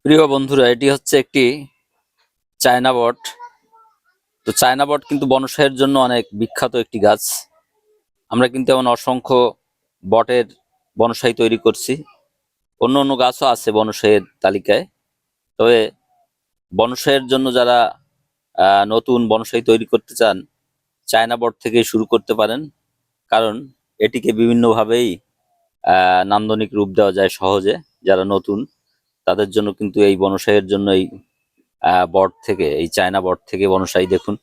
প্রিয় বন্ধুরা, এটি হচ্ছে একটি চায়না বট। তো চায়না বট কিন্তু বনসাইয়ের জন্য অনেক বিখ্যাত একটি গাছ। আমরা কিন্তু এমন অসংখ্য বটের বনসাই তৈরি করছি। অন্য অন্য গাছও আছে বনসাইয়ের তালিকায়। তবে বনসাইয়ের জন্য যারা নতুন বনসাই তৈরি করতে চান, চায়না বট থেকে শুরু করতে পারেন। কারণ এটিকে বিভিন্নভাবেই নান্দনিক রূপ দেওয়া যায় সহজে। যারা নতুন তাদের জন্য কিন্তু এই বনসাইয়ের জন্য বট থেকে, এই চায়না বট থেকে বনসাই দেখুন।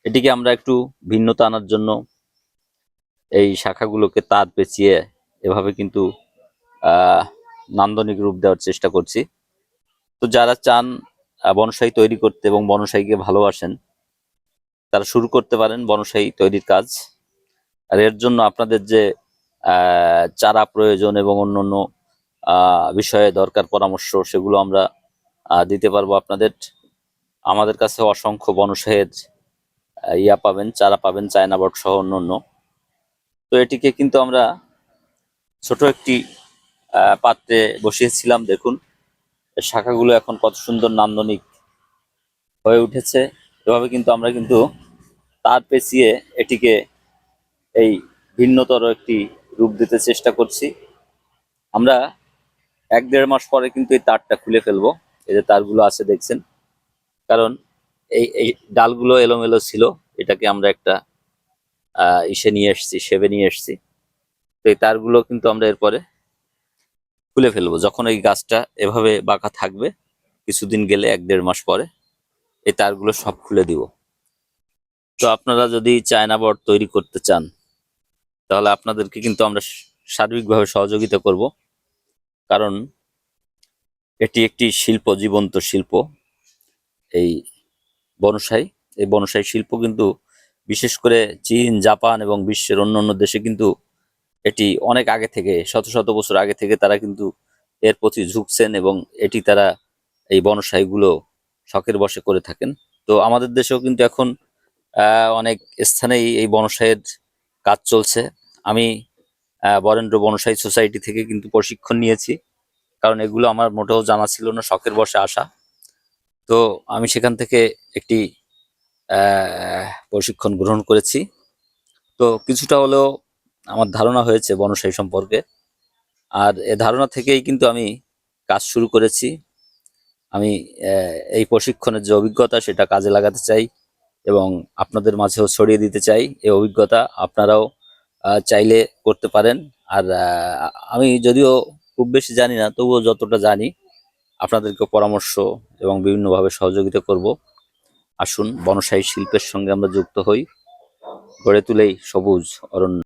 এটিকে আমরা একটু ভিন্নতা আনার জন্য এই শাখাগুলোকে তার পেঁচিয়ে এভাবে কিন্তু আহ নান্দনিক রূপ দেওয়ার চেষ্টা করছি। তো যারা চান বনসাই তৈরি করতে এবং বনসাইকে ভালোবাসেন, তারা শুরু করতে পারেন বনসাই তৈরির কাজ। আর এর জন্য আপনাদের যে চারা প্রয়োজন এবং অন্যান্য বিষয়ে দরকার পরামর্শ, সেগুলো আমরা দিতে পারবো আপনাদের। আমাদের কাছে অসংখ্য বনসাইয়ের পাবেন, চারা পাবেন, চায়না বট সহ অন্যান্য। তো এটিকে কিন্তু আমরা ছোট একটি পাত্রে বসিয়েছিলাম। দেখুন শাখাগুলো এখন কত সুন্দর নান্দনিক হয়ে উঠেছে। এভাবে কিন্তু আমরা তার পেঁচিয়ে এটিকে এই ভিন্নতর একটি রূপ দিতে চেষ্টা করছি। আমরা 1-1.5 মাস পরে কিন্তু এই তারটা খুলে ফেলবো। এই যে তারগুলো আছে দেখছেন, কারণ এই ডালগুলো এলোমেলো ছিল। এটাকে আমরা একটা সেবে নিয়ে এসছি। তো এই তারগুলো কিন্তু আমরা এরপরে খুলে ফেলবো। যখন এই গাছটা এভাবে বাঁকা থাকবে, কিছুদিন গেলে 1-1.5 মাস পরে এই তারগুলো সব খুলে দিব। তো আপনারা যদি চায়না বট তৈরি করতে চান, তাহলে আপনাদেরকে কিন্তু আমরা সার্বিকভাবে সহযোগিতা করব। কারণ এটি একটি শিল্প, জীবন্ত শিল্প। এই বনসাই, এই বনসাই শিল্প কিন্তু বিশেষ করে চীন, জাপান এবং বিশ্বের অন্যান্য দেশে কিন্তু এটি অনেক আগে থেকে, শত শত বছর আগে থেকে তারা কিন্তু এর প্রতি ঝুঁকছেন এবং এটি তারা এই বনসাইগুলো শখের বশে করে থাকেন। তো আমাদের দেশেও কিন্তু এখন অনেক স্থানেই এই বনসাইয়ের কাজ চলছে। আমি বরেন্দ্র বনসাই সোসাইটি থেকে কিন্তু প্রশিক্ষণ নিয়েছি, কারণ এগুলো আমার মোটেও জানা ছিল না, শখের বশে আসা। তো আমি সেখান থেকে একটি প্রশিক্ষণ গ্রহণ করেছি। তো কিছুটা হলেও আমার ধারণা হয়েছে বনসাই সম্পর্কে। আর এ ধারণা থেকেই কিন্তু আমি কাজ শুরু করেছি। আমি এই প্রশিক্ষণের যে অভিজ্ঞতা, সেটা কাজে লাগাতে চাই এবং আপনাদের মাঝেও ছড়িয়ে দিতে চাই। এই অভিজ্ঞতা আপনারাও চাইলে করতে পারেন। আর আমি যদিও খুব বেশি জানি না, তবুও যতটা জানি আপনাদেরকে পরামর্শ এবং বিভিন্নভাবে সহযোগিতা করব। আসুন বনসাই শিল্পের সঙ্গে আমরা যুক্ত হই, গড়ে তুলেই সবুজ অরণ্য।